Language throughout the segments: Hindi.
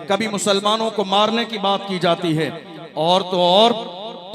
कभी मुसलमानों को मारने की बात की जाती है, और तो और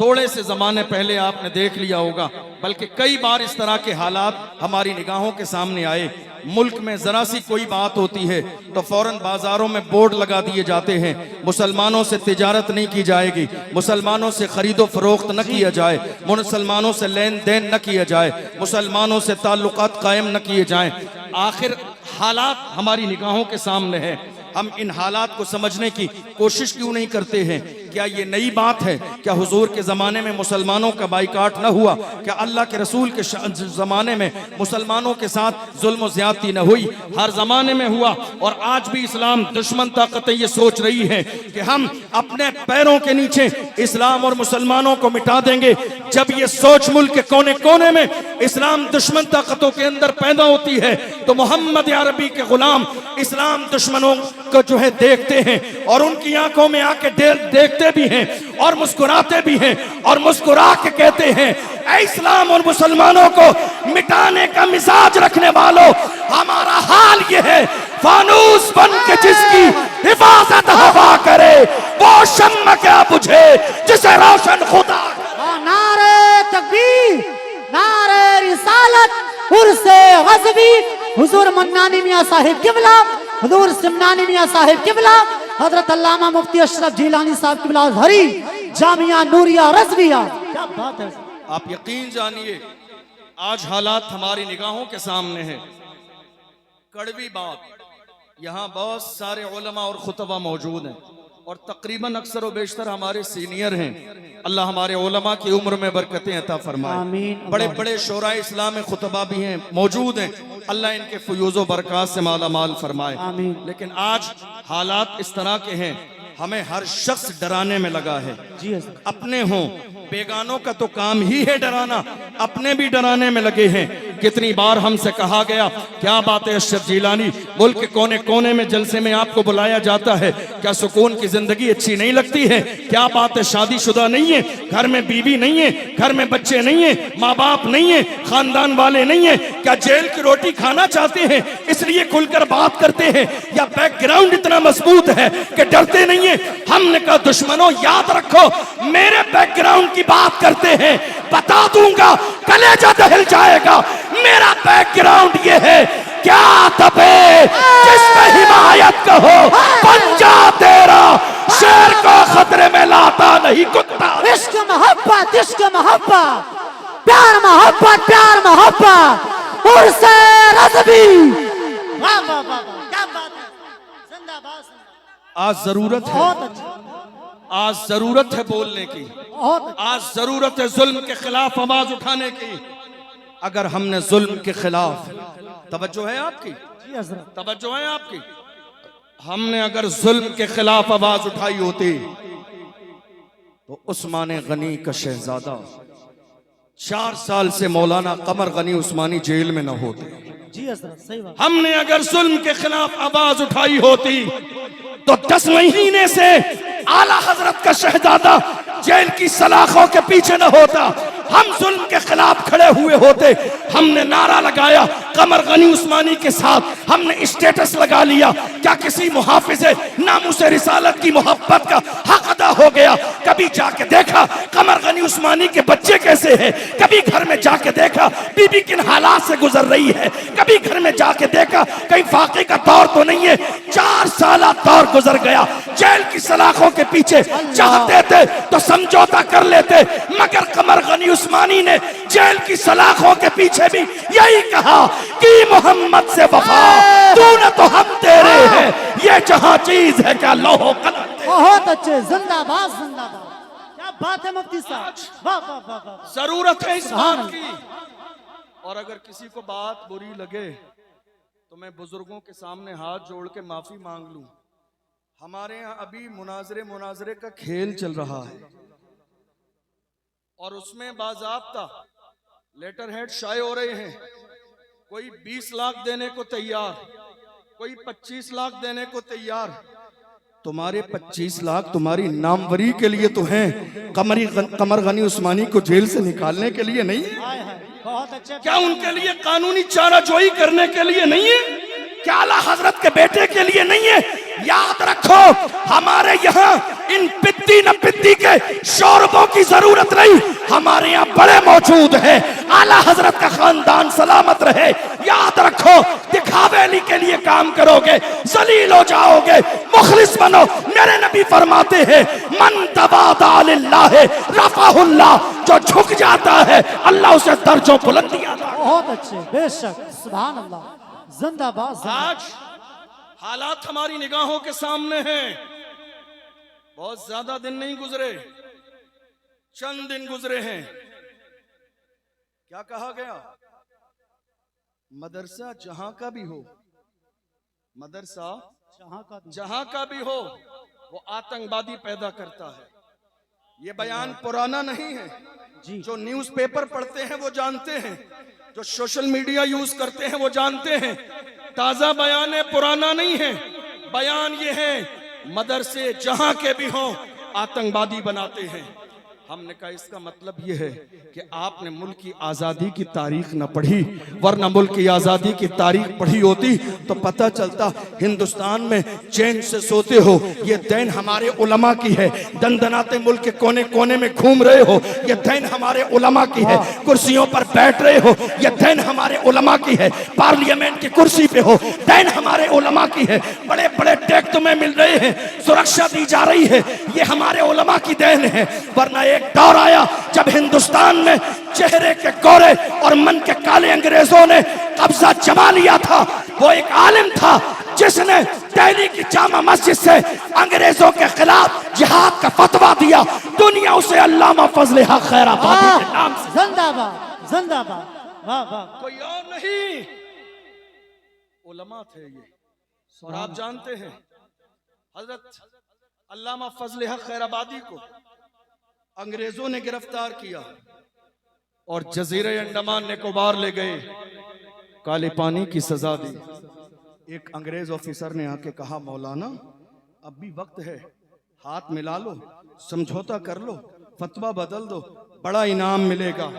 थोड़े से ज़माने पहले आपने देख लिया होगा, बल्कि कई बार इस तरह के हालात हमारी निगाहों के सामने आए। मुल्क में ज़रा सी कोई बात होती है तो फ़ौरन बाज़ारों में बोर्ड लगा दिए जाते हैं, मुसलमानों से तिजारत नहीं की जाएगी, मुसलमानों से ख़रीदो फरोख्त न किया जाए, मुसलमानों से लेन देन न किया जाए, मुसलमानों से ताल्लुकात कायम न किए जाएं। आखिर हालात हमारी निगाहों के सामने है, हम इन हालात को समझने की कोशिश क्यों नहीं करते हैं? क्या ये नई बात है? क्या हुजूर के ज़माने में मुसलमानों का बाइकाट न हुआ? क्या अल्लाह के रसूल के ज़माने में मुसलमानों के साथ जुल्म और ज़्यादती न हुई? हर ज़माने में हुआ। और आज भी इस्लाम दुश्मन ताकतें ये सोच रही हैं कि हम अपने पैरों के नीचे इस्लाम और मुसलमानों को मिटा देंगे। जब ये सोच मुल्क के कोने कोने में इस्लाम दुश्मन ताकतों के अंदर पैदा होती है तो मोहम्मद अरबी के गुलाम इस्लाम दुश्मनों को जो है देखते हैं और उनकी आंखों में आके देखते भी हैं और मुस्कुराते भी हैं और मुस्कुरा के कहते हैं, ऐ इस्लाम और मुसलमानों को मिटाने का मिजाज रखने वालों, हमारा हाल ये है, फानूस बन के जिसकी हिफाजत हवा करे वो शम्म क्या बुझे जिसे रोशन खुदा। नारे तकबीर, नारे रिसालत, उर्से गज़वी, हुजूर मन्नानी मियां साहिब किबला, हुजूर सिमनानी मियां साहिब किबला, हजरत अल्लामा मुफ्ती अशरफ जिलानी साहब किबला हरी जामिया नूरिया रज़विया। क्या बात है। आप यकीन जानिए आज हालात हमारी निगाहों के सामने है। कड़वी बात, यहाँ बहुत सारे उलमा और खुतबा मौजूद हैं और तकरीबन अक्सर व बेशतर हमारे सीनियर हैं। अल्लाह हमारे उलमा की उम्र में बरकतें अता फरमाए। बड़े बड़े शोरा इस्लाम में खुतबा भी हैं, मौजूद हैं। अल्लाह इनके फयूज़ो बरक़ात से माला माल फरमाए। लेकिन आज हालात इस तरह के हैं, हमें हर शख्स डराने में लगा है। अपने हों बेगानों का तो काम ही है डराना, अपने भी डराने में लगे हैं। कितनी बार हमसे कहा गया, क्या बात है अशरफ जिलानी, मुल्क के कोने कोने में जलसे में आपको बुलाया जाता है, क्या सुकून की जिंदगी अच्छी नहीं लगती है? क्या बात है शादीशुदा नहीं है, घर में बीवी नहीं है, घर में बच्चे नहीं है, माँ बाप नहीं है, खानदान वाले नहीं है? क्या जेल की रोटी खाना चाहते हैं इसलिए खुलकर बात करते हैं, या बैकग्राउंड इतना मजबूत है कि डरते नहीं है? हमने कहा दुश्मनों याद रखो, मेरे बैकग्राउंड की बात करते हैं, बता दूंगा कलेजा दहल जाएगा। मेरा बैकग्राउंड ये है, क्या दबे जिसमें हिमायत कहो, पंजा तेरा शेर को खतरे में लाता नहीं कुत्ता। इश्क मोहब्बत, इश्क मोहब्बत, प्यार मोहब्बत, प्यार मोहब्बत, उर्से रज़वी। वाह वाह वाह, क्या बात है। जिंदाबाद। आज जरूरत है, बहुत अच्छा, आज जरूरत है बोलने की, बहुत आज जरूरत है जुल्म के खिलाफ आवाज उठाने की। अगर हमने जुल्म के खिलाफ, तवज्जो है आपकी, तवज्जो है आपकी, हमने अगर जुल्म के खिलाफ आवाज उठाई होती तो उस्मान गनी का शहजादा 4 साल से मौलाना कमर गनी उस्मानी जेल में न होते। जी हज़रत, सही बात। हमने अगर जुल्म के खिलाफ आवाज उठाई होती तो 10 महीने से आला हजरत का शहजादा जेल की सलाखों के पीछे न होता। हम जुल्म के खिलाफ खड़े हुए होते, हमने नारा लगाया कमर गनी उस्मानी के साथ, हमने स्टेटस लगा लिया। क्या किसी मुहाफिज़े नामुस रिसालत की मोहब्बत का हक अदा हो गया? कभी जाके देखा कमर गनी उस्मानी के बच्चे कैसे हैं? कभी घर में जाके देखा बीबी किन हालात से गुजर रही है? कभी घर में जाके देखा कहीं फाके का दौर तो नहीं है? 4 साल दौर गुजर गया, जेल की सलाखों के पीछे चाहते थे तो समझौता कर लेते, मगर कमर गनी उस्मानी ने जेल की सलाखों के पीछे भी यही कहा कि मोहम्मद से वफा, तूने तो हम तेरे हैं, ये जहां चीज है क्या लोहो कलम। बहुत अच्छे, जिंदाबाद जिंदाबाद। क्या बात है मुफ्ती साहब, वाह वाह वाह वाह। जरूरत है इस बात की। और अगर किसी को बात बुरी लगे तो मैं बुजुर्गों के सामने हाथ जोड़ के माफी मांग लूं। हमारे यहाँ अभी मुनाजरे का खेल चल रहा है और उसमें बाज़ाब्ता लेटर हेड शाये हो रहे हैं। कोई 20 लाख देने को तैयार, कोई 25 लाख देने को तैयार। तुम्हारे 25 लाख तुम्हारी नामवरी के लिए तो हैं, कमर गनी उस्मानी को जेल से निकालने के लिए नहीं है। बहुत अच्छे। क्या उनके लिए कानूनी चाराजोई करने के लिए नहीं है? क्या आला हजरत के बेटे के लिए नहीं है? याद रखो हमारे यहाँ इन पिद्दी न पिद्दी के शोरबों की जरूरत नहीं, हमारे यहाँ बड़े मौजूद हैं। आला हजरत का खानदान सलामत रहे। याद रखो दिखावे के लिए काम करोगे जलील हो जाओगे। मुखलिस बनो। मेरे नबी फरमाते हैं मन तवादा लिल्लाह रफाहुल्लाह, जो झुक जाता है अल्लाह उसे दर्जों बुलंदियां देता है। बहुत अच्छे, बेशक, सुभान अल्लाह, जिंदाबाद। आज हालात हमारी निगाहों के सामने हैं। बहुत ज्यादा दिन नहीं गुजरे, चंद दिन गुजरे हैं। क्या कहा गया? मदरसा जहां का भी हो, मदरसा जहां का भी हो, वो आतंकवादी पैदा करता है। ये बयान पुराना नहीं है जी। जो न्यूज़पेपर पढ़ते हैं वो जानते हैं, जो सोशल मीडिया यूज करते हैं वो जानते हैं। ताजा बयान है, पुराना नहीं है। बयान ये है मदरसे जहां के भी हों आतंकवादी बनाते हैं। हमने कहा इसका मतलब यह है कि आपने मुल्क की आज़ादी की तारीख न पढ़ी, वरना मुल्क की आज़ादी की तारीख पढ़ी होती तो पता चलता हिंदुस्तान में चैन से सोते हो, ये दैन हमारे उलमा की है। दनदनाते मुल्क के कोने कोने में घूम रहे हो, ये दैन हमारे उलमा की है। कुर्सियों पर बैठ रहे हो, ये दैन हमारे उलमा की है। पार्लियामेंट की कुर्सी पे हो, दैन हमारे उलमा की है। बड़े बड़े टैग तुम्हें मिल रहे हैं, सुरक्षा दी जा रही है, ये हमारे उलमा की देन है। वरना एक दौर आया जब हिंदुस्तान में चेहरे के गोरे और मन के काले अंग्रेजों ने कब्जा जमा लिया था। वो एक आलिम था जिसने दिल्ली की जामा मस्जिद से अंग्रेजों के खिलाफ जिहाद का फतवा दिया। दुनिया उसे अल्लामा फजल हक खैराबादी के नाम से जिंदाबाद, जिंदाबाद, वाह वाह। कोई और नहीं, उलमा थे ये। और आप जानते हैं हजरत अल्लामा फजल हक खैराबादी को अंग्रेजों ने गिरफ्तार किया और जजीरे अंडमान निकोबार ले गए, काले पानी की सजा दी। एक अंग्रेज ऑफिसर ने आके कहा मौलाना अब भी वक्त है, हाथ मिला लो, समझौता कर लो, फतवा बदल दो, बड़ा इनाम मिलेगा।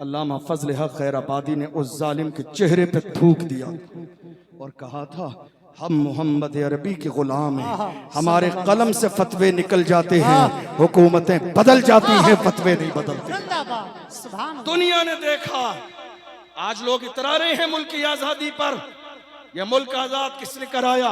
अल्लामा फजल हक खैराबादी ने उस जालिम के चेहरे पे थूक दिया और कहा था हम मोहम्मद अरबी के गुलाम हैं, हमारे कलम से फतवे निकल जाते हैं, हुकूमतें बदल जाती हैं, फतवे नहीं बदलते। दुनिया ने देखा, आज लोग इतरा रहे हैं मुल्क की आजादी पर। यह मुल्क आजाद किसने कराया?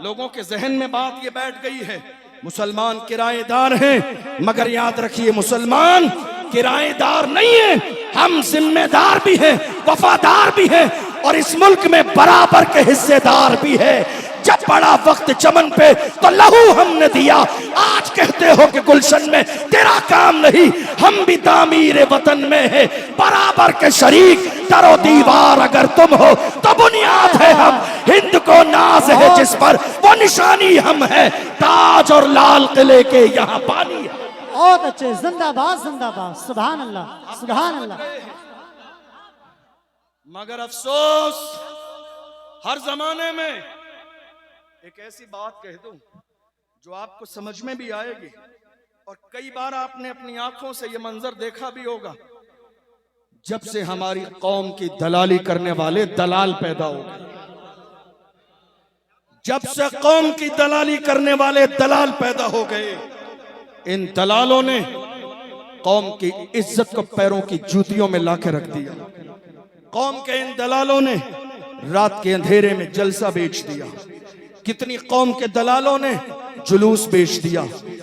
लोगों के जहन में बात ये बैठ गई है मुसलमान किराएदार हैं, मगर याद रखिए मुसलमान किराएदार नहीं है, हम जिम्मेदार भी हैं, वफादार भी हैं और इस मुल्क में बराबर के हिस्सेदार भी है। जब बड़ा वक्त चमन पे तो लहू हमने दिया, आज कहते हो कि गुलशन में तेरा काम नहीं, हम भी तामीर वतन में है बराबर के शरीक। दरो दीवार अगर तुम हो तो बुनियाद है हम, हिंद को नाज है जिस पर वो निशानी हम है, ताज और लाल किले के यहाँ पानी है। बहुत अच्छे, जिंदाबाद, जिंदाबाद, सुभान अल्लाह, सुभान अल्लाह। मगर अफसोस हर जमाने में एक ऐसी बात कह दूं जो आपको समझ में भी आएगी और कई बार आपने अपनी आंखों से यह मंजर देखा भी होगा। जब से हमारी कौम की दलाली करने वाले दलाल पैदा हो गए, जब से कौम की दलाली करने वाले दलाल पैदा हो गए, इन दलालों ने कौम की इज्जत को पैरों की जूतियों में लाके रख दिया। कौम के इन दलालों ने रात के अंधेरे में जलसा बेच दिया। कितनी कौम के दलालों ने जुलूस बेच दिया,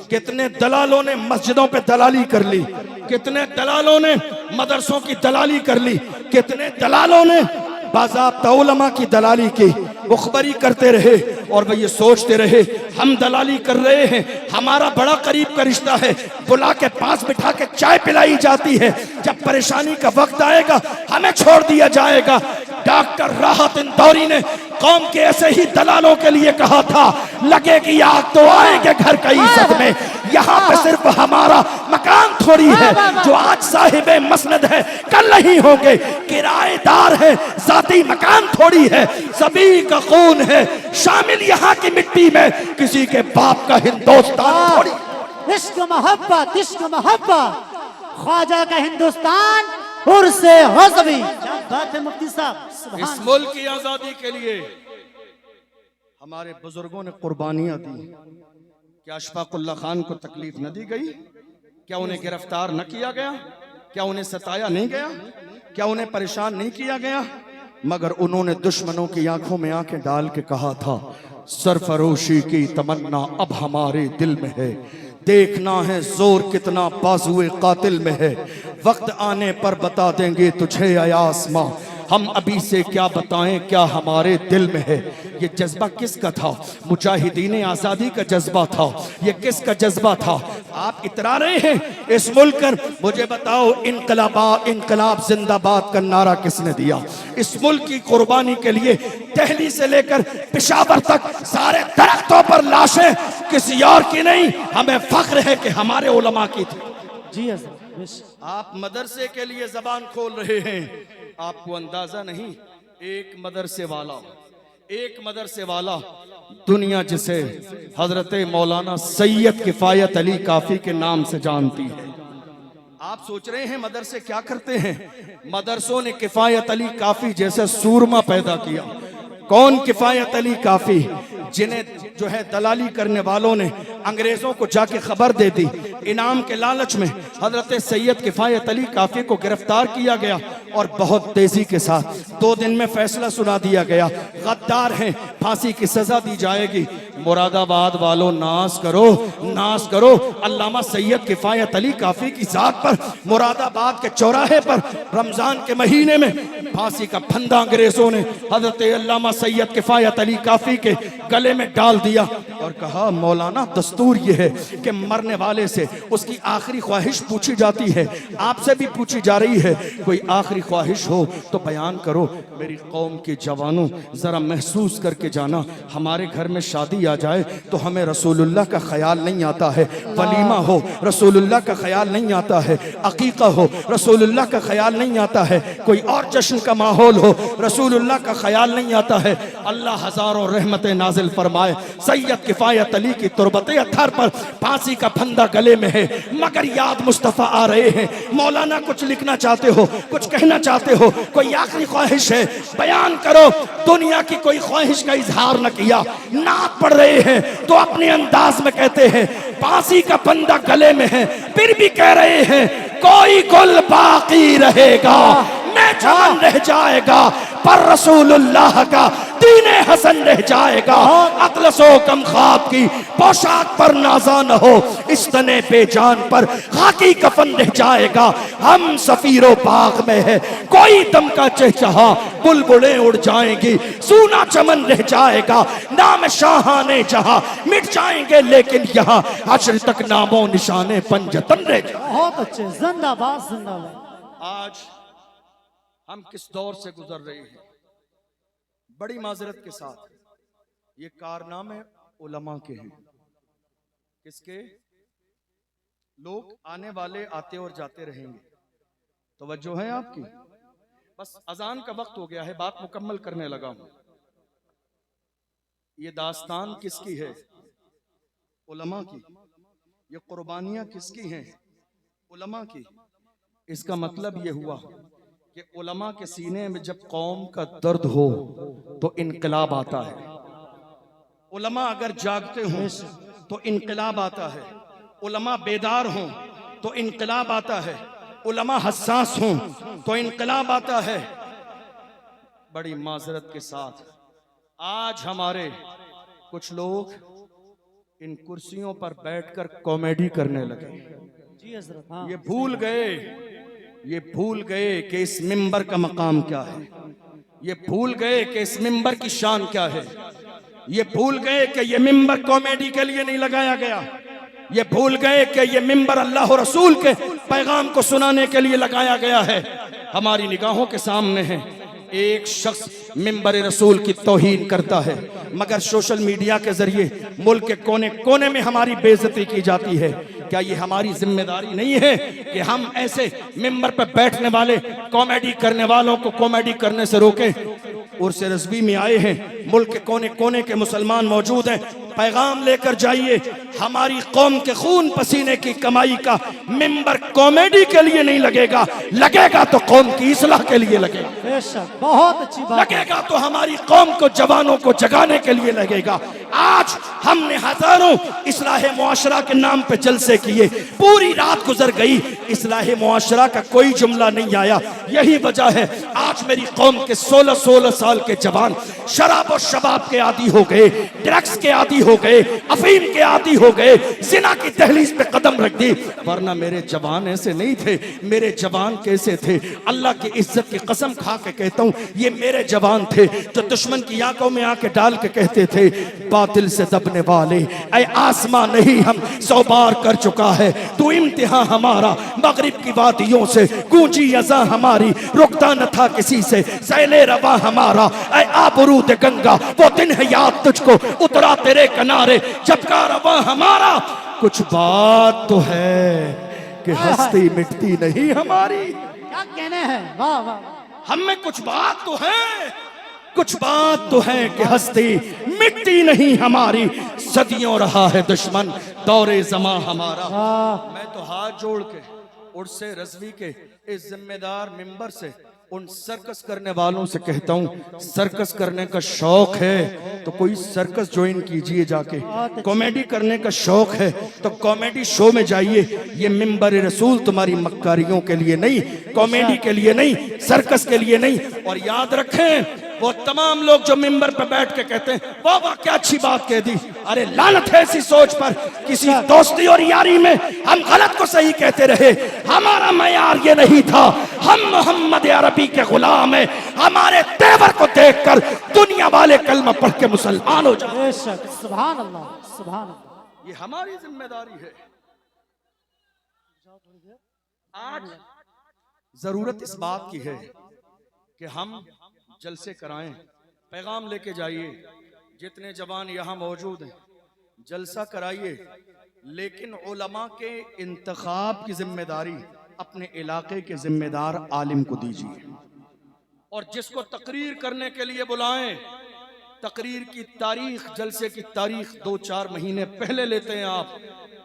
कितने दलालों ने मस्जिदों पे दलाली कर ली, कितने दलालों ने मदरसों की दलाली कर ली, कितने दलालों ने बाज़ाब्ता उलमा की दलाली की। मुखबरी करते रहे और वह ये सोचते रहे हम दलाली कर रहे हैं, हमारा बड़ा करीब का रिश्ता है, बुला के पास बिठा के चाय पिलाई जाती है, जब परेशानी का वक्त आएगा हमें छोड़ दिया जाएगा। डॉक्टर राहत इंदौरी ने कौम के ऐसे ही दलालों के लिए कहा था, लगेगी आग तो आएंगे घर का इज्जत में, यहाँ पे सिर्फ हमारा मकान थोड़ी है, जो आज साहिबे मसनद है कल नहीं होंगे, किराएदार है जाती मकान थोड़ी है, सभी का खून है शामिल यहाँ की मिट्टी में, किसी के बाप का हिंदुस्तान थोड़ी। इश्क मोहब्बत, इश्क मोहब्बत, ख्वाजा का हिंदुस्तान उर्से गज़वी। क्या बात है मुफ्ती साहब, इस मुल्क की आजादी के लिए हमारे बुजुर्गों ने कुर्बानियां दी, क्या अशफाकुल्ला खान को तकलीफ न दी गई? क्या उन्हें गिरफ्तार न किया गया? क्या उन्हें सताया नहीं गया? क्या उन्हें परेशान नहीं किया गया? मगर उन्होंने दुश्मनों की आंखों में आंखें डाल के कहा था, सरफरोशी की तमन्ना अब हमारे दिल में है, देखना है जोर कितना बाजुए कातिल में है, वक्त आने पर बता देंगे तुझे या आसमां, हम अभी से क्या बताएं क्या हमारे दिल में है। ये जज्बा किसका था? मुजाहिदीन आज़ादी का जज्बा था। ये किसका जज्बा था? आप इतरा रहे हैं इस मुल्क पर, मुझे बताओ इनकलाब जिंदाबाद का नारा किसने दिया? इस मुल्क की कुर्बानी के लिए दिल्ली से लेकर पेशावर तक सारे दरख्तों पर लाशें किसी और की नहीं, हमें फख्र है कि हमारे उलमा की थी। जी हज़रत। आप मदरसे के लिए जबान खोल रहे हैं, आपको अंदाजा नहीं, एक मदरसे वाला दुनिया जिसे हजरत मौलाना सैयद किफायत अली काफी के नाम से जानती है। आप सोच रहे हैं मदरसे क्या करते हैं? मदरसों ने किफायत अली काफी जैसे सूरमा पैदा किया। कौन किफायत अली काफी? जिन्हें जो है दलाली करने वालों ने अंग्रेजों को जाके खबर दे दी, इनाम के लालच में हजरत सैयद किफायत अली काफी को गिरफ्तार किया गया और बहुत तेजी के साथ 2 दिन में फैसला सुना दिया गया, गद्दार हैं, फांसी की सजा दी जाएगी। मुरादाबाद वालों नाज करो, अल्लामा सैयद किफायत अली काफी की जात पर मुरादाबाद के चौराहे पर रमजान के महीने में फांसी का फंदा अंग्रेजों ने हजरत अल्लामा सैयद किफायत अली काफी के गले में डाल दिया और कहा, मौलाना दस्तूर ये है कि मरने वाले से उसकी आखिरी ख्वाहिश पूछी जाती है, आपसे भी पूछी जा रही है, कोई आखिरी ख्वाहिश हो तो बयान करो। मेरी कौम के जवानों जरा महसूस करके जाना, हमारे घर में शादी आ जाए तो हमें रसूलुल्लाह का ख्याल नहीं आता है, वलीमा हो रसूलुल्लाह का ख्याल नहीं आता है, अकीका हो रसूलुल्लाह का ख्याल नहीं आता है, कोई और जश्न का माहौल हो रसूलुल्लाह का ख्याल नहीं आता है। अल्लाह हजारों रहमतें नाजिल फरमाए। सैयद किफायत अली की तुरबते अत्थर पर फांसी का फंदा गले में है, मगर याद मुस्तफ़ा आ रहे हैं। मौलाना कुछ लिखना चाहते हो, कुछ कहना चाहते हो, कोई आखिरी ख्वाहिश है, बयान करो। दुनिया की कोई ख्वाहिश का इजहार न किया, नात पढ़ रहे हैं तो अपने अंदाज में कहते हैं फांसी का फंदा गले में है, फिर भी कह रहे हैं कोई गुल बाकी रहेगा, मैं चमन रह जाएगा, पर रसूलुल्लाह का दीने हसन रह जाएगा। अतलसो कम ख्वाब की पोशाक पर नाजा न हो, इस तने पे जान पर खाकी कफन रह जाएगा। हम सफीरो बाग में है, कोई दम का चहचहा, बुलबुलें उड़ जाएंगी, सूना चमन रह जाएगा। नाम शाहाने जहां मिट जाएंगे, लेकिन यहाँ हश्र तक नामो निशाने पंजतन रह जाएंगे। बहुत अच्छे, जिंदाबाद जिंदाबाद। आज हम किस दौर से गुजर रहे हैं, बड़ी माजरत के साथ, ये कारनामे उलमा के हैं। किसके? लोग आने वाले आते और जाते रहेंगे, तवज्जो है आपकी? बस अजान का वक्त हो गया है, बात मुकम्मल करने लगा हूं। ये दास्तान किसकी है? उलमा की। ये कुर्बानियां किसकी हैं? उलमा की। इसका मतलब ये हुआ कि उलमा के सीने में जब कौम का दर्द हो तो इनकलाब आता है। उलमा अगर जागते हों तो इनकलाब आता है, उलमा बेदार हों तो इनकलाब आता है, उलमा हसास हों तो इनकलाब आता है। बड़ी माजरत के साथ आज हमारे कुछ लोग इन कुर्सियों पर बैठकर कॉमेडी करने लगे। जी हजरत। हाँ। ये भूल गए कि इस मिंबर का मकाम क्या है, ये भूल गए कि इस मिंबर की शान क्या है, ये भूल गए कि ये मिंबर कॉमेडी के लिए नहीं लगाया गया, ये भूल गए कि ये मिंबर अल्लाह और रसूल के पैगाम को सुनाने के लिए लगाया गया है। हमारी निगाहों के सामने है एक शख्स मिंबर रसूल की तौहीन करता है, मगर सोशल मीडिया के जरिए मुल्क के कोने कोने में हमारी बेइज्जती की जाती है। क्या ये हमारी जिम्मेदारी नहीं है कि हम ऐसे मिंबर पर बैठने वाले कॉमेडी करने वालों को कॉमेडी करने से रोकें? उर्स रज़वी में आए हैं, मुल्क के कोने कोने के मुसलमान मौजूद हैं, पैगाम लेकर जाइए, हमारी कौम के खून पसीने की कमाई का मिंबर कॉमेडी के लिए नहीं लगेगा, लगेगा तो कौम की इस्लाह के लिए लगेगा। बेशक, बहुत अच्छी बात है। लगेगा तो हमारी कौम को, जवानों को जगाने के लिए लगेगा। आज हमने हजारों इस्लाह मुआशरा के नाम पे जलसे किए, पूरी रात गुजर गई, इस्लाह मुआशरा का कोई जुमला नहीं आया। यही वजह है आज मेरी कौम के 16-16 साल के जवान शराब और शबाब के आदी हो गए, ड्रग्स के आदी हो गए, अफीम के आदी हो गए, जिना की दहलीज पे कदम रख दी। वरना मेरे जवान ऐसे नहीं थे। मेरे जवान कैसे थे? अल्लाह की इज्जत की कसम खा के कहता हूँ, ये मेरे जवान थे जो दुश्मन की आंखों में आके डाल के कहते थे, बातिल से दबने वाले ऐ आसमां नहीं हम 100 बार कर चुका है तू इम्तिहान हमारा, मगरिब की वादियों से गूंजी अज़ा हमारी, रुकता न था किसी से सैले रवा हमारा, ऐ आबरूद गंगा वो दिन है याद तुझको, उतरा तेरे किनारे जब का रवा हमारा। कुछ बात तो है कि हस्ती मिटती नहीं हमारी। क्या कहने हैं, वाह वाह। हम में कुछ बात तो है, कुछ बात तो है कि हस्ती मिटती नहीं हमारी। सदियों रहा है दुश्मन दौरे जमा हमारा। मैं तो हाथ जोड़ के उर्से रज़वी के इस जिम्मेदार मिंबर से उन सर्कस करने वालों से कहता हूँ, सर्कस करने का शौक है तो कोई सर्कस ज्वाइन कीजिए जाके। कॉमेडी करने का शौक है तो कॉमेडी शो में जाइए। ये मिंबर रसूल तुम्हारी मक्कारियों के लिए नहीं, कॉमेडी के लिए नहीं, सर्कस के लिए नहीं। और याद रखें, वो तमाम लोग जो मिंबर पे बैठ के कहते हैं वाह वाह क्या अच्छी बात कह दी, अरे लानत है ऐसी सोच पर। किसी दोस्ती और यारी में हम गलत को सही कहते रहे, हमारा मयार ये नहीं था। हम मोहम्मद अरबी के गुलाम हैं, हमारे तेवर को देखकर दुनिया वाले कलमा पढ़ के मुसलमान हो जाए। बेशक, सुभान अल्लाह, सुभान अल्लाह। ये हमारी जिम्मेदारी है। आज जरूरत इस बात की है कि हम जलसे कराएं, पैगाम लेके जाइए। जितने जवान यहाँ मौजूद हैं जलसा कराइए, लेकिन उलमा के इंतखाब की जिम्मेदारी अपने इलाके के जिम्मेदार आलिम को दीजिए। और जिसको तकरीर करने के लिए बुलाएं, तकरीर की तारीख, जलसे की तारीख 2-4 महीने पहले लेते हैं आप।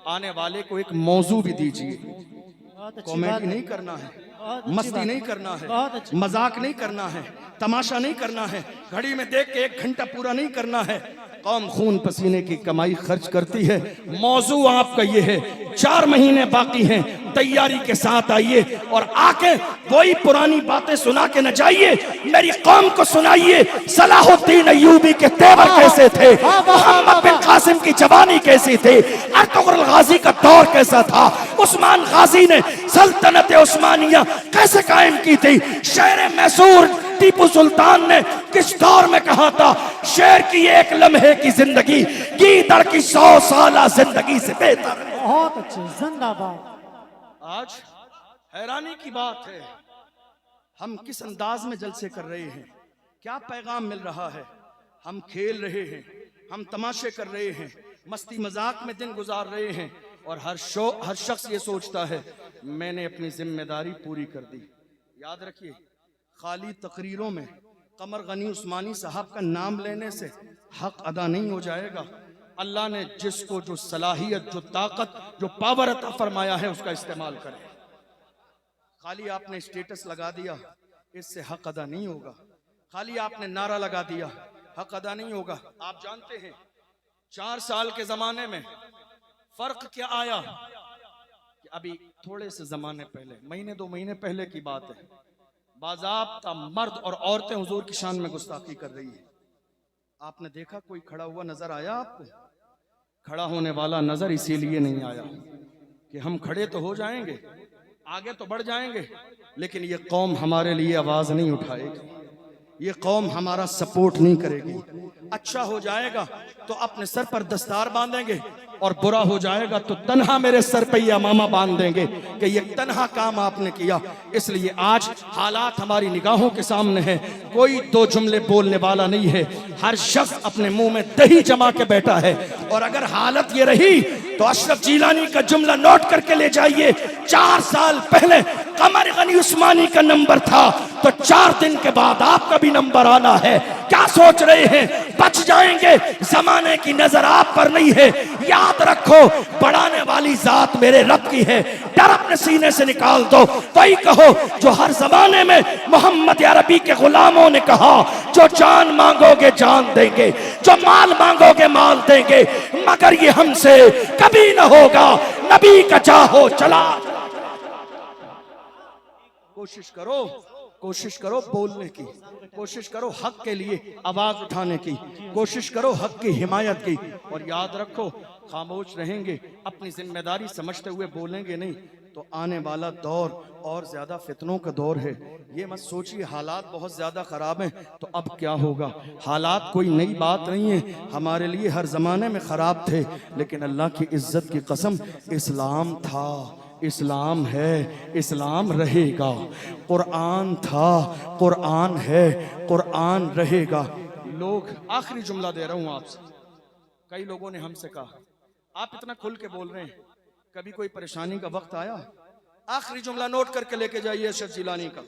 आने वाले को एक मौजू भी दीजिए। कॉमेडी नहीं करना है, मस्ती नहीं करना है, मजाक नहीं करना है, तमाशा नहीं करना है, घड़ी में देख के 1 घंटा पूरा नहीं करना है। कौम खून पसीने की कमाई खर्च करती है। मौजू आपका ये है, 4 महीने बाकी हैं, तैयारी के साथ आइए और आके वही पुरानी बातें सुना के न जाइए, मेरी कौम को सुनाइए सलाहुद्दीन अय्यूबी के तेवर कैसे थे, मोहम्मद बिन कासिम की जवानी कैसी थी, अर्तुगरुल गाजी का दौर कैसा था, उस्मान गाजी ने सल्तनत उस्मानिया कैसे कायम की थी, शेर मैसूर टीपू सुल्तान ने किस दौर में कहा था, शेर की 1 लम्हे की जिंदगी गीदड़ की 100 साल जिंदगी से बेहतर है। बहुत अच्छे, जिंदाबाद। आज हैरानी की बात है, हम किस अंदाज में जलसे कर रहे हैं, क्या पैगाम मिल रहा है। हम खेल रहे हैं, हम तमाशे कर रहे हैं, मस्ती मजाक में दिन गुजार रहे हैं, और हर शख्स ये सोचता है मैंने अपनी जिम्मेदारी पूरी कर दी। याद रखिए, खाली तकरीरों में कमर गनी उस्मानी साहब का नाम लेने से हक अदा नहीं हो जाएगा। अल्लाह ने जिसको जो सलाहियत, जो ताकत, जो पावर अता फरमाया है उसका इस्तेमाल करें। खाली आपने स्टेटस लगा दिया, इससे हक अदा नहीं होगा। खाली आपने नारा लगा दिया, हक अदा नहीं होगा। आप जानते हैं 4 साल के जमाने में फर्क क्या आया कि अभी थोड़े से जमाने पहले, महीने 2 महीने पहले की बात है, बाज़ाब्ता मर्द और औरतें हुजूर की शान में गुस्ताखी कर रही है। आपने देखा कोई खड़ा हुआ नजर आया आपको? खड़ा होने वाला नजर इसीलिए नहीं आया कि हम खड़े तो हो जाएंगे, आगे तो बढ़ जाएंगे, लेकिन ये कौम हमारे लिए आवाज नहीं उठाएगी, ये कौम हमारा सपोर्ट नहीं करेगी। अच्छा हो जाएगा तो अपने सर पर दस्तार बांधेंगे, और बुरा हो जाएगा तो तन्हा मेरे सर पे ये अमामा बांध देंगे कि ये तन्हा काम आपने किया। इसलिए आज हालात हमारी निगाहों के सामने हैं, कोई 2 जुमले बोलने वाला नहीं है, हर शख्स अपने मुंह में दही जमा के बैठा है। और अगर हालत ये रही तो अशरफ जीलानी का जुमला नोट करके ले जाइए, 4 साल पहले कमर गनी उस्मानी का नंबर था तो 4 दिन के बाद आपका भी नंबर आना है। क्या सोच रहे हैं बच जाएंगे? जमाने की नजर आप पर नहीं है। याद रखो बढ़ाने वाली जात मेरे रब की है। डर अपने सीने से निकाल दो। वही कहो जो हर जमाने में मोहम्मद अरबी के गुलामों ने कहा, जो जान मांगोगे जान देंगे, जो माल मांगोगे माल देंगे, मगर ये हमसे कभी न होगा। नबी का चाहो चला। कोशिश करो बोलने की, कोशिश करो हक के लिए आवाज उठाने की, कोशिश करो हक की हिमायत की। और याद रखो खामोश रहेंगे, अपनी जिम्मेदारी समझते हुए बोलेंगे नहीं तो आने वाला दौर और ज्यादा फितनों का दौर है। ये मत सोचिए हालात बहुत ज्यादा खराब हैं तो अब क्या होगा। हालात कोई नई बात नहीं है, हमारे लिए हर जमाने में खराब थे, लेकिन अल्लाह की इज्जत की कसम इस्लाम था, इस्लाम है, इस्लाम रहेगा। कुरान था, कुरान है, कुरान रहेगा। लोग, आखिरी जुमला दे रहा हूं आपसे, कई लोगों ने हमसे कहा आप इतना खुल के बोल रहे हैं, कभी कोई परेशानी का वक्त आया? आखिरी जुमला नोट करके लेके जाइए अशरफ जिलानी का।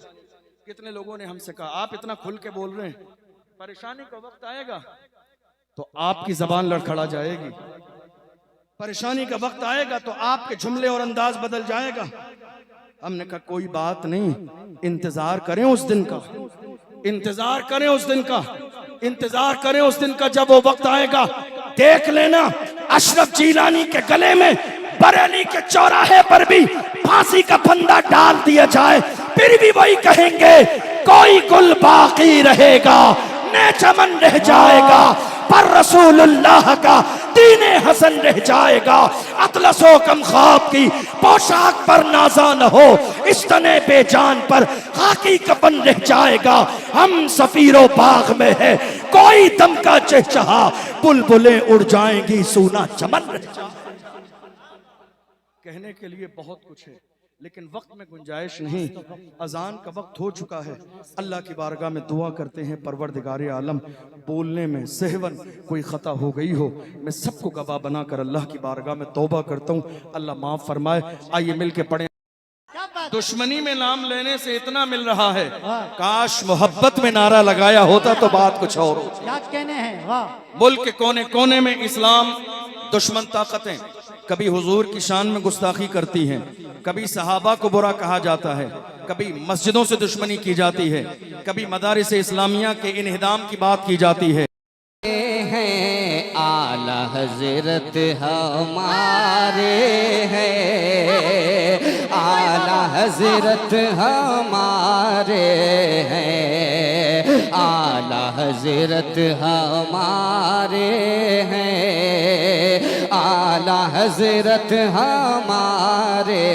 कितने लोगों ने हमसे कहा आप इतना खुल के बोल रहे हैं, परेशानी का वक्त आएगा तो आपकी जबान लड़खड़ा जाएगी, परेशानी का वक्त आएगा तो आपके जुमले और अंदाज बदल जाएगा। हमने कहा कोई बात नहीं, इंतजार करें उस दिन का, इंतजार करें उस दिन का, इंतजार करें उस दिन का जब वो वक्त आएगा। देख लेना अशरफ जिलानी के गले में बरेली के चौराहे पर भी फांसी का फंदा डाल दिया जाए, फिर भी वही कहेंगे कोई गुल बाकी रहेगा, न चमन रह जाएगा, पर रसूलुल्लाह का दीने हसन रह जाएगा। अतलसो कम ख्वाब की पोशाक पर नाजा न हो, इस तने बेजान पर खाकी कफन रह जाएगा। हम सफीरो बाग में है, कोई दम का चहचहा, बुलबुलें उड़ जाएंगी, सूना चमन रह जाएगा। कहने के लिए बहुत कुछ है लेकिन वक्त में गुंजाइश नहीं। अजान का वक्त हो चुका है। अल्लाह की बारगाह में दुआ करते हैं परवरदिगार आलम, बोलने में सहवन कोई खता हो गई हो मैं सबको गवाह बनाकर अल्लाह की बारगाह में तौबा करता हूँ, अल्लाह माफ फरमाए। आइए मिल के पढ़ें। दुश्मनी में नाम लेने से इतना मिल रहा है, काश मोहब्बत में नारा लगाया होता तो बात कुछ और होती। क्या कहने हैं, वाह। मुल्क के कोने कोने में इस्लाम दुश्मन ताकतें कभी हुजूर की शान में गुस्ताखी करती हैं, कभी सहाबा को बुरा कहा जाता है, कभी मस्जिदों से दुश्मनी की जाती है, कभी मदारिस इस्लामिया के इन्हिदाम की बात की जाती है। आला हजरत हमारे हैं, आला हजरत हमारे हैं, आला हजरत हमारे हैं, आला हजरत हमारे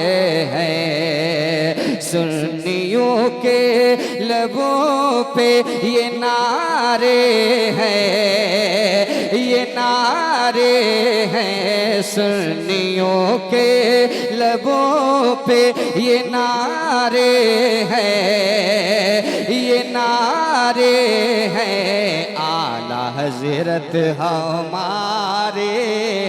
हैं। सुन्नियों के लबों पे ये नारे हैं, ये नारे हैं, सुन्नियों के लबों पे ये नारे हैं, ये नारे हैं। आला हजरत हमारे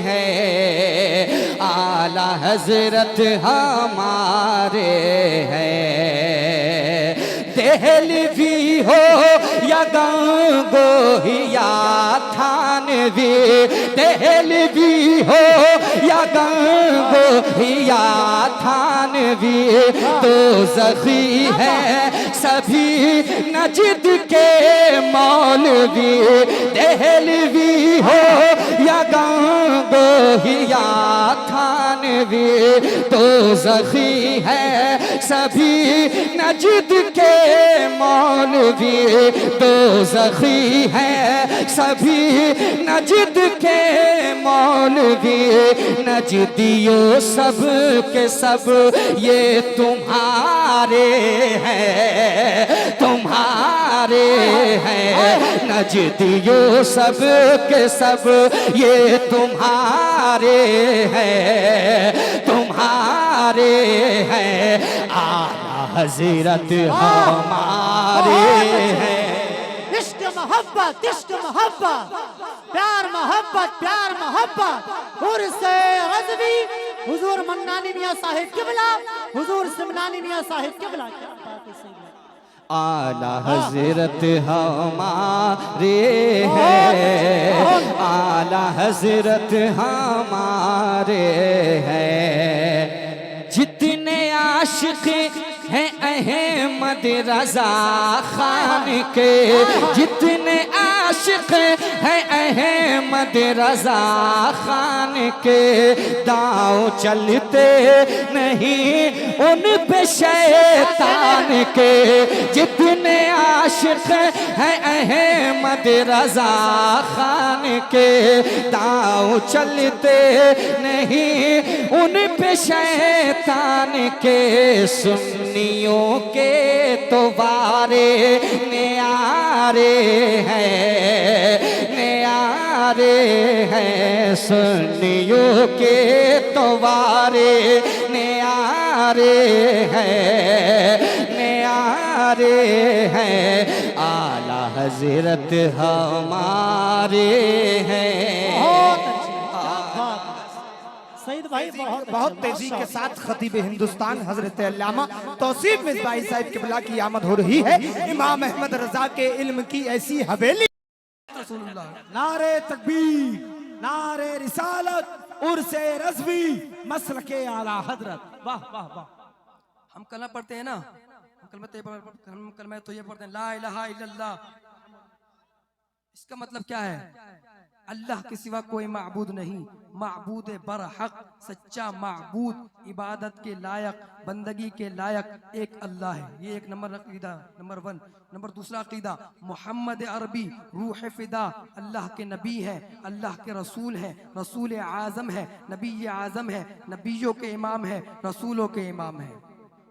हैं, आला हजरत हमारे हैं। देहलवी हो या गंगोही या थानवी, देहलवी हो या गंगोही या थानवी, तो ज़ख़ी है सभी नजद के मौलवी। देहलवी हो या गंगोही या थानवी, तो ज़ख़ी है सभी नजद के मौलवी, तो ज़ख़ी है सभी नजद के मौलवी। नजदियों सब के सब ये तुम्हारे हैं, तुम्हारे हैं। नजदियों सब के सब ये तुम्हारे हैं, तुम्हारे हैं। आला हजरत हमारे हैं। इश्क मोहब्बत, इश्क मोहब्बत, प्यार मोहब्बत, प्यार मोहब्बत, उर्से गज़वी हुजूर मन्नानी मियां साहिब किबला, हुजूर सिमनानी मियां साहिब किबला। क्या बात है सैयद। आला हजरत हमारे हैं, आला हजरत हमारे हैं। जितने आशिक हैं अहमद रजा खान के, जितने आशिक हैं अहमद रजा खान के, दांव चलते नहीं उन पे शैतान के। जितने आशिक हैं अहमद रजा खान के, दांव चलते नहीं उन पे शैतान के। सुन्नियों के तो वारे न्यारे हैं, न्यारे हैं। सुन्नियों के तो वारे न्यारे हैं, न्यारे हैं। आला हजरत हमारे हैं। बहुत अच्छी क्या बात है। सईद भाई बहुत तेजी के साथ खतीब हिंदुस्तान हजरत अल्लामा तौसीफ मिसबाही साहिब किबला की आमद हो रही है। इमाम अहमद रजा के इल्म की ऐसी हवेली। नारे तकबीर, नारे रिसालत, उर्से रज़वी, मसलके आला हजरत। वाह वाह वाह। हम कलमा पढ़ते हैं ना, हम कलमा तो ये पढ़ते हैं ला इलाहा इल्लल्लाह। इसका मतलब क्या है? अल्लाह के सिवा कोई माबूद नहीं, माबूद बरहक सच्चा माबूद, इबादत के लायक, बंदगी के लायक एक अल्लाह है। ये एक नंबर अकीदा, नंबर 1। नंबर दूसरा अकीदा, मोहम्मद अरबी रूह फिदा अल्लाह के नबी है, अल्लाह के रसूल है, रसूल आज़म है, नबी आज़म है, नबियों के इमाम है, रसूलों के इमाम है।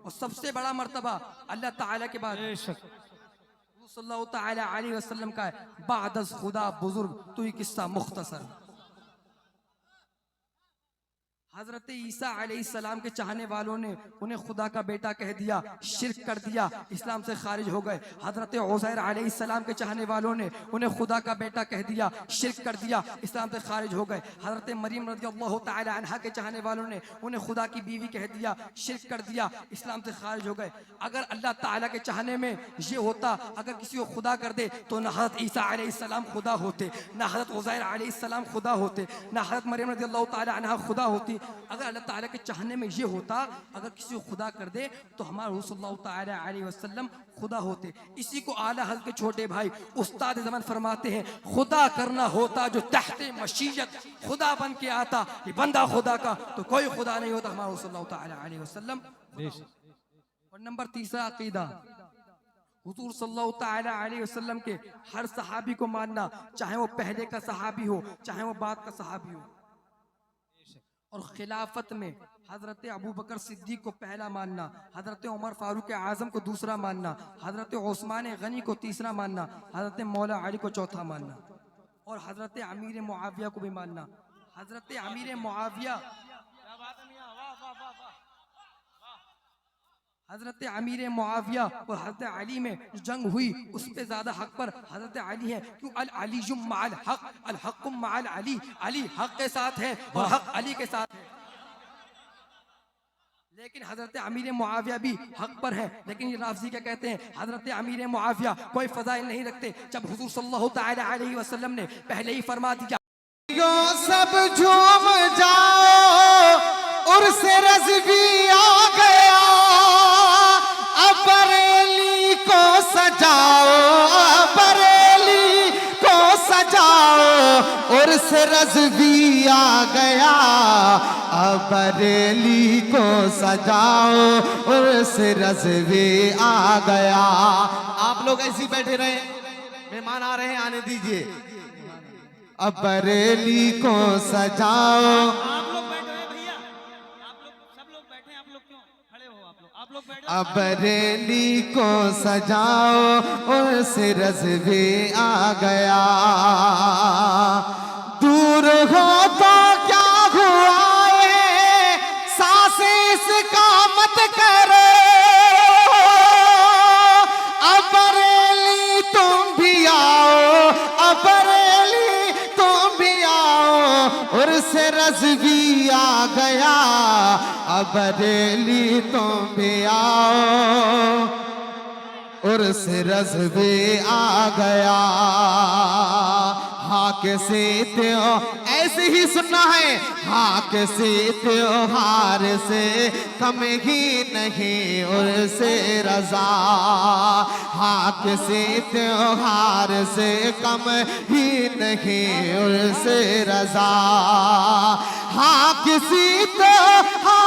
और सबसे बड़ा मर्तबा अल्लाह ताला के बाद सल्लल्लाहु ताला अलैहि वसल्लम का है, बादस खुदा बुजुर्ग। तो ये किस्सा मुख्तसर। हजरत ईसा अलैहिस्सलाम के चाहने वालों ने उन्हें खुदा का बेटा कह दिया, शिर्क कर दिया, इस्लाम से खारिज हो गए। हजरत उज़ैर अलैहिस्सलाम के चाहने वालों ने उन्हें खुदा का बेटा कह दिया, शिर्क कर दिया, इस्लाम से खारिज हो गए। हजरत मरियम रज़ियल्लाहु ताला अन्हा के चाहने वालों ने उन्हें खुदा की बीवी कह दिया, शिर्क कर दिया, इस्लाम से खारिज हो गए। अगर अल्लाह ताला के चाहने में ये होता, अगर किसी को खुदा कर दे तो ना हजरत ईसा अलैहिस्सलाम खुदा होते, ना हजरत उज़ैर अलैहिस्सलाम खुदा होते, ना हजरत मरियम रज़ियल्लाहु ताला अन्हा खुदा होती। अगर अल्लाह ताला के चाहने में ये होता, अगर किसी को खुदा कर दे तो हमारे रसूल सल्लल्लाहु ताला अलैहि वसल्लम खुदा होते। इसी को आला हज़रत के छोटे भाई उस्ताद ज़मान फरमाते हैं, खुदा करना होता जो तहते मशीयत खुदा बन के आता, ये बंदा खुदा का तो कोई खुदा नहीं होता हमारे रसूल सल्लल्लाहु ताला अलैहि वसल्लम। और नंबर तीसरा अकीदा, हुजूर सल्लल्लाहु ताला अलैहि वसल्लम के हर सहाबी को मानना, चाहे वो पहले का सहाबी हो, चाहे वो बाद का सहाबी हो। और खिलाफत में हजरत अबू बकर सिद्दीक को पहला मानना, हजरत उमर फारूक आजम को दूसरा मानना, हजरत उस्मान गनी को तीसरा मानना, हजरत मौला अली को चौथा मानना, और हजरत अमीर मुआविया को भी मानना। हजरत अमीर मुआविया, हजरत अमीर मुआविया और हजरत अली में जंग हुई, उस पे ज्यादा हक पर हजरत अली है। क्यों? अल अली मअल हक, अल हक मअल अली, अली हक के साथ है और हक अली के साथ है। लेकिन हजरत अमीर मुआविया भी हक पर है। लेकिन ये राफ़ज़ी क्या कहते हैं, हजरत अमीर मुआविया कोई फज़ाइल नहीं रखते। जब हुजूर सल्लल्लाहु ताला अलैहि वसल्लम ने पहले ही फरमा दिया, सब झूम जाओ उर्स रज़वी आ गया, बरेली को सजाओ, बरेली को सजाओ, उर्स रज़वी आ गया, बरेली को सजाओ, उर्स रज़वी आ गया। आप लोग ऐसे ही बैठे रहे, मेहमान आ रहे हैं, आने दीजिए। अब बरेली को सजाओ। आप लोग बैठे हैं भैया, आप लोग सब लोग बैठे हैं, आप लोग क्यों खड़े हो? आप लोग बैठे। अब बरेली को सजाओ और से रज़वी आ गया। दूर हो तो क्या हुआ है, सांसें इसका मत करो, अब बरेली तुम भी आओ, अब बरेली तुम भी आओ, और से रज़वी भी आ गया, अब बरेली तुम भी आओ, उर्स रज़वी आ गया। हाँ किसी त्यों ऐसे ही सुनना है, हाँ किसी त्योहार से कम ही नहीं उर्से रज़ा, हाँ किसी त्योहार से कम ही नहीं उर्से रज़ा, हाँ किसी त्योहार